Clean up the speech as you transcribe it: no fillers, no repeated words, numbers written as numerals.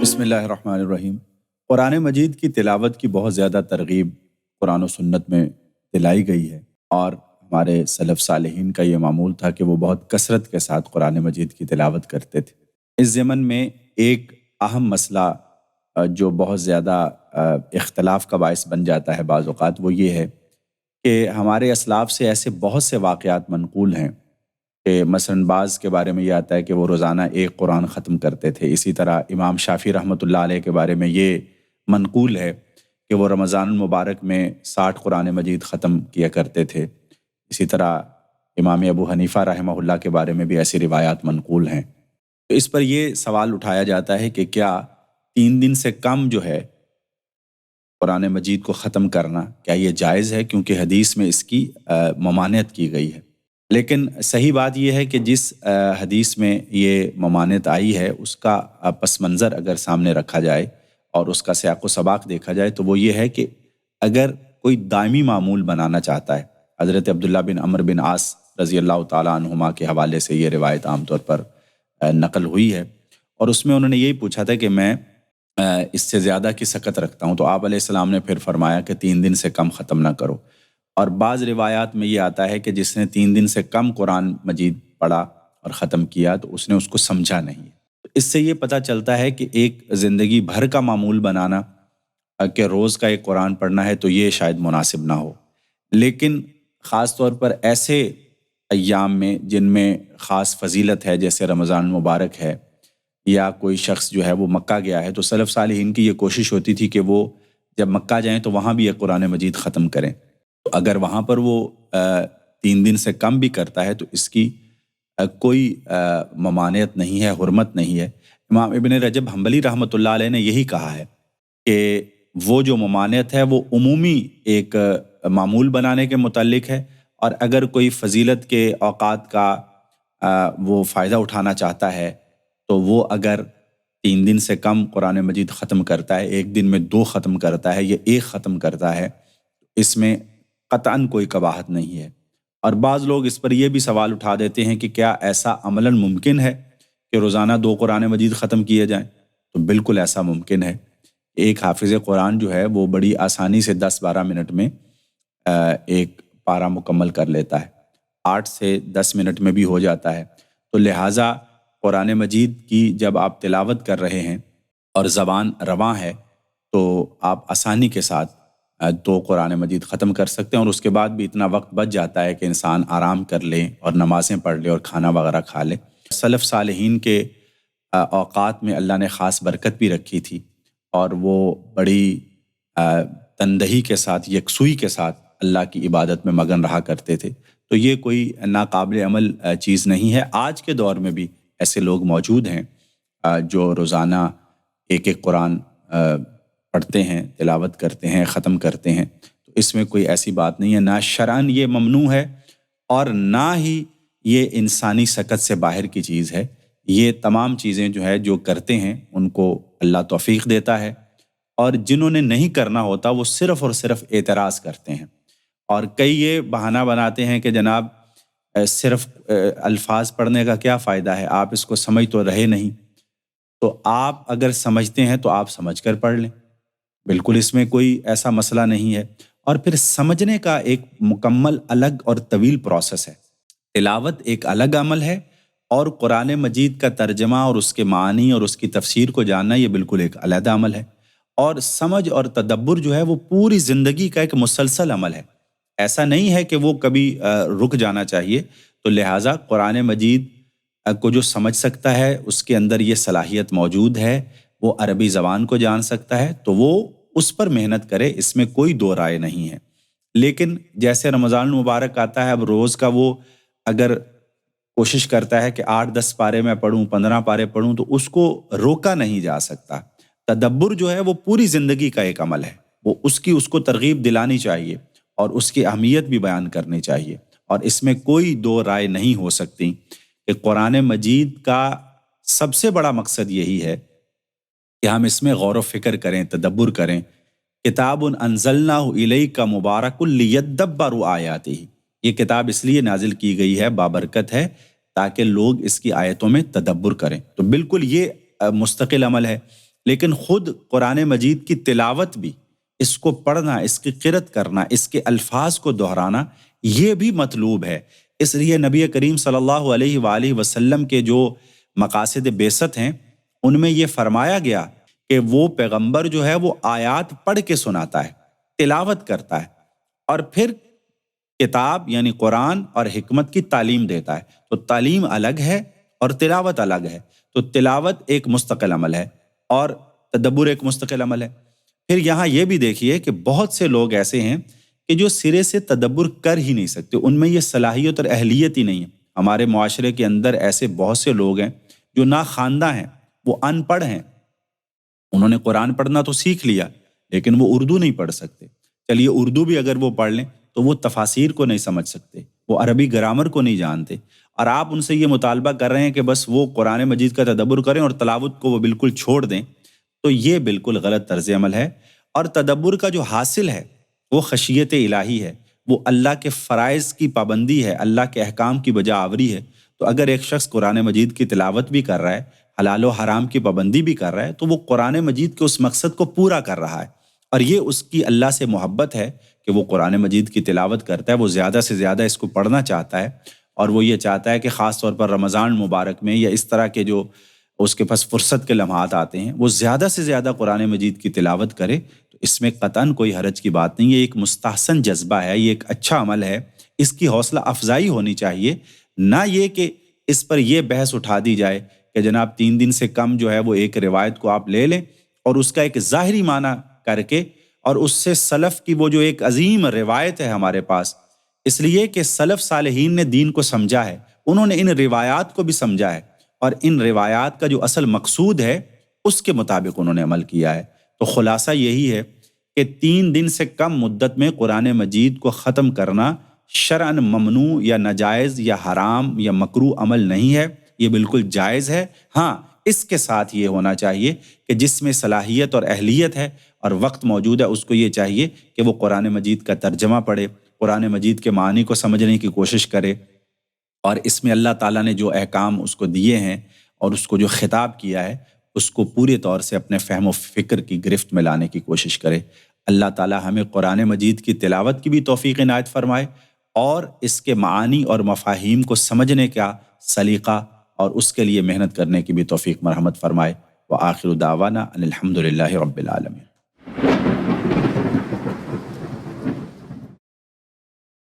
بسم اللہ الرحمن الرحیم۔ قرآن مجید کی تلاوت کی بہت زیادہ ترغیب قرآن و سنت میں دلائی گئی ہے، اور ہمارے سلف صالحین کا یہ معمول تھا کہ وہ بہت کثرت کے ساتھ قرآن مجید کی تلاوت کرتے تھے۔ اس ضمن میں ایک اہم مسئلہ جو بہت زیادہ اختلاف کا باعث بن جاتا ہے بعض اوقات، وہ یہ ہے کہ ہمارے اسلاف سے ایسے بہت سے واقعات منقول ہیں کہ مثلاً بعض کے بارے میں یہ آتا ہے کہ وہ روزانہ ایک قرآن ختم کرتے تھے۔ اسی طرح امام شافعی رحمۃ اللہ علیہ کے بارے میں یہ منقول ہے کہ وہ رمضان المبارک میں 60 قرآن مجید ختم کیا کرتے تھے۔ اسی طرح امام ابو حنیفہ رحمہ اللہ کے بارے میں بھی ایسی روایات منقول ہیں۔ تو اس پر یہ سوال اٹھایا جاتا ہے کہ کیا 3 دن سے کم جو ہے قرآن مجید کو ختم کرنا، کیا یہ جائز ہے؟ کیونکہ حدیث میں اس کی ممانعت کی گئی ہے۔ لیکن صحیح بات یہ ہے کہ جس حدیث میں یہ ممانعت آئی ہے اس کا پس منظر اگر سامنے رکھا جائے اور اس کا سیاق و سباق دیکھا جائے تو وہ یہ ہے کہ اگر کوئی دائمی معمول بنانا چاہتا ہے، حضرت عبداللہ بن عمرو بن عاص رضی اللہ تعالیٰ عنہما کے حوالے سے یہ روایت عام طور پر نقل ہوئی ہے، اور اس میں انہوں نے یہی پوچھا تھا کہ میں اس سے زیادہ کی سکت رکھتا ہوں، تو آپ علیہ السلام نے پھر فرمایا کہ 3 دن سے کم ختم نہ کرو۔ اور بعض روایات میں یہ آتا ہے کہ جس نے 3 دن سے کم قرآن مجید پڑھا اور ختم کیا تو اس نے اس کو سمجھا نہیں۔ اس سے یہ پتہ چلتا ہے کہ ایک زندگی بھر کا معمول بنانا کہ روز کا ایک قرآن پڑھنا ہے تو یہ شاید مناسب نہ ہو، لیکن خاص طور پر ایسے ایام میں جن میں خاص فضیلت ہے، جیسے رمضان مبارک ہے، یا کوئی شخص جو ہے وہ مکہ گیا ہے، تو سلف صالحین کی یہ کوشش ہوتی تھی کہ وہ جب مکہ جائیں تو وہاں بھی ایک قرآن مجید ختم کریں۔ تو اگر وہاں پر وہ 3 دن سے کم بھی کرتا ہے تو اس کی کوئی ممانعت نہیں ہے، حرمت نہیں ہے۔ امام ابن رجب حنبلی رحمۃ اللہ علیہ نے یہی کہا ہے کہ وہ جو ممانعت ہے وہ عمومی ایک معمول بنانے کے متعلق ہے، اور اگر کوئی فضیلت کے اوقات کا وہ فائدہ اٹھانا چاہتا ہے تو وہ اگر 3 دن سے کم قرآن مجید ختم کرتا ہے، ایک دن میں 2 ختم کرتا ہے یا 1 ختم کرتا ہے، اس میں قطعاً کوئی قباحت نہیں ہے۔ اور بعض لوگ اس پر یہ بھی سوال اٹھا دیتے ہیں کہ کیا ایسا عملاً ممکن ہے کہ روزانہ 2 قرآن مجید ختم کیے جائیں؟ تو بالکل ایسا ممکن ہے۔ ایک حافظ قرآن جو ہے وہ بڑی آسانی سے 10-12 منٹ میں ایک پارہ مکمل کر لیتا ہے، 8 سے 10 منٹ میں بھی ہو جاتا ہے۔ تو لہٰذا قرآن مجید کی جب آپ تلاوت کر رہے ہیں اور زبان رواں ہے تو آپ آسانی کے ساتھ 2 قرآن مجید ختم کر سکتے ہیں، اور اس کے بعد بھی اتنا وقت بچ جاتا ہے کہ انسان آرام کر لے اور نمازیں پڑھ لے اور کھانا وغیرہ کھا لے۔ سلف صالحین کے اوقات میں اللہ نے خاص برکت بھی رکھی تھی، اور وہ بڑی تندہی کے ساتھ، یکسوئی کے ساتھ اللہ کی عبادت میں مگن رہا کرتے تھے۔ تو یہ کوئی ناقابل عمل چیز نہیں ہے۔ آج کے دور میں بھی ایسے لوگ موجود ہیں جو روزانہ ایک قرآن پڑھتے ہیں، تلاوت کرتے ہیں، ختم کرتے ہیں۔ تو اس میں کوئی ایسی بات نہیں ہے، نہ شرعاً یہ ممنوع ہے اور نہ ہی یہ انسانی سکت سے باہر کی چیز ہے۔ یہ تمام چیزیں جو ہے جو کرتے ہیں ان کو اللہ توفیق دیتا ہے، اور جنہوں نے نہیں کرنا ہوتا وہ صرف اور صرف اعتراض کرتے ہیں، اور کئی یہ بہانہ بناتے ہیں کہ جناب صرف الفاظ پڑھنے کا کیا فائدہ ہے، آپ اس کو سمجھ تو رہے نہیں۔ تو آپ اگر سمجھتے ہیں تو آپ سمجھ کر پڑھ لیں، بالکل اس میں کوئی ایسا مسئلہ نہیں ہے۔ اور پھر سمجھنے کا ایک مکمل الگ اور طویل پروسیس ہے۔ تلاوت ایک الگ عمل ہے، اور قرآن مجید کا ترجمہ اور اس کے معنی اور اس کی تفسیر کو جاننا یہ بالکل ایک علیحدہ عمل ہے۔ اور سمجھ اور تدبر جو ہے وہ پوری زندگی کا ایک مسلسل عمل ہے، ایسا نہیں ہے کہ وہ کبھی رک جانا چاہیے۔ تو لہٰذا قرآن مجید کو جو سمجھ سکتا ہے، اس کے اندر یہ صلاحیت موجود ہے، وہ عربی زبان کو جان سکتا ہے، تو وہ اس پر محنت کرے، اس میں کوئی دو رائے نہیں ہے۔ لیکن جیسے رمضان المبارک آتا ہے، اب روز کا وہ اگر کوشش کرتا ہے کہ 8-10 پارے میں پڑھوں، 15 پارے پڑھوں، تو اس کو روکا نہیں جا سکتا۔ تدبر جو ہے وہ پوری زندگی کا ایک عمل ہے، وہ اس کو ترغیب دلانی چاہیے اور اس کی اہمیت بھی بیان کرنی چاہیے، اور اس میں کوئی دو رائے نہیں ہو سکتی کہ قرآن مجید کا سب سے بڑا مقصد یہی ہے کہ ہم اس میں غور و فکر کریں، تدبر کریں۔ کتاب انزلناہ الیک مبارک لیدبروا آیاتہ، یہ کتاب اس لیے نازل کی گئی ہے، بابرکت ہے، تاکہ لوگ اس کی آیتوں میں تدبر کریں۔ تو بالکل یہ مستقل عمل ہے۔ لیکن خود قرآن مجید کی تلاوت بھی، اس کو پڑھنا، اس کی قرأت کرنا، اس کے الفاظ کو دہرانا، یہ بھی مطلوب ہے۔ اس لیے نبی کریم صلی اللہ علیہ وآلہ وسلم کے جو مقاصد بعثت ہیں ان میں یہ فرمایا گیا کہ وہ پیغمبر جو ہے وہ آیات پڑھ کے سناتا ہے، تلاوت کرتا ہے، اور پھر کتاب یعنی قرآن اور حکمت کی تعلیم دیتا ہے۔ تو تعلیم الگ ہے اور تلاوت الگ ہے۔ تو تلاوت ایک مستقل عمل ہے اور تدبر ایک مستقل عمل ہے۔ پھر یہاں یہ بھی دیکھیے کہ بہت سے لوگ ایسے ہیں کہ جو سرے سے تدبر کر ہی نہیں سکتے، ان میں یہ صلاحیت اور اہلیت ہی نہیں ہے۔ ہمارے معاشرے کے اندر ایسے بہت سے لوگ ہیں جو ناخواندہ ہیں، وہ ان پڑھ ہیں، انہوں نے قرآن پڑھنا تو سیکھ لیا لیکن وہ اردو نہیں پڑھ سکتے۔ چلیے اردو بھی اگر وہ پڑھ لیں تو وہ تفاسیر کو نہیں سمجھ سکتے، وہ عربی گرامر کو نہیں جانتے، اور آپ ان سے یہ مطالبہ کر رہے ہیں کہ بس وہ قرآن مجید کا تدبر کریں اور تلاوت کو وہ بالکل چھوڑ دیں، تو یہ بالکل غلط طرز عمل ہے۔ اور تدبر کا جو حاصل ہے وہ خشیت الہی ہے، وہ اللہ کے فرائض کی پابندی ہے، اللہ کے احکام کی بجا آوری ہے۔ تو اگر ایک شخص قرآن مجید کی تلاوت بھی کر رہا ہے، حلال و حرام کی پابندی بھی کر رہا ہے، تو وہ قرآن مجید کے اس مقصد کو پورا کر رہا ہے، اور یہ اس کی اللہ سے محبت ہے کہ وہ قرآن مجید کی تلاوت کرتا ہے، وہ زیادہ سے زیادہ اس کو پڑھنا چاہتا ہے، اور وہ یہ چاہتا ہے کہ خاص طور پر رمضان مبارک میں یا اس طرح کے جو اس کے پاس فرصت کے لمحات آتے ہیں، وہ زیادہ سے زیادہ قرآن مجید کی تلاوت کرے۔ تو اس میں قطعاً کوئی حرج کی بات نہیں ہے، ایک مستحسن جذبہ ہے، یہ ایک اچھا عمل ہے، اس کی حوصلہ افزائی ہونی چاہیے، نہ یہ کہ اس پر یہ بحث اٹھا دی جائے کہ جناب 3 دن سے کم جو ہے وہ ایک روایت کو آپ لے لیں اور اس کا ایک ظاہری معنی کر کے، اور اس سے سلف کی وہ جو ایک عظیم روایت ہے ہمارے پاس، اس لیے کہ سلف صالحین نے دین کو سمجھا ہے، انہوں نے ان روایات کو بھی سمجھا ہے، اور ان روایات کا جو اصل مقصود ہے اس کے مطابق انہوں نے عمل کیا ہے۔ تو خلاصہ یہی ہے کہ 3 دن سے کم مدت میں قرآن مجید کو ختم کرنا شرعاً ممنوع یا ناجائز یا حرام یا مکروہ عمل نہیں ہے، یہ بالکل جائز ہے۔ ہاں، اس کے ساتھ یہ ہونا چاہیے کہ جس میں صلاحیت اور اہلیت ہے اور وقت موجود ہے، اس کو یہ چاہیے کہ وہ قرآن مجید کا ترجمہ پڑھے، قرآن مجید کے معنی کو سمجھنے کی کوشش کرے، اور اس میں اللہ تعالیٰ نے جو احکام اس کو دیے ہیں اور اس کو جو خطاب کیا ہے اس کو پورے طور سے اپنے فہم و فکر کی گرفت میں لانے کی کوشش کرے۔ اللہ تعالیٰ ہمیں قرآن مجید کی تلاوت کی بھی توفیق عنایت فرمائے، اور اس کے معانی اور مفاہیم کو سمجھنے کا سلیقہ اور اس کے لیے محنت کرنے کی بھی توفیق مرحمت فرمائے۔ وآخر دعوانا ان الحمد للہ رب العالمین۔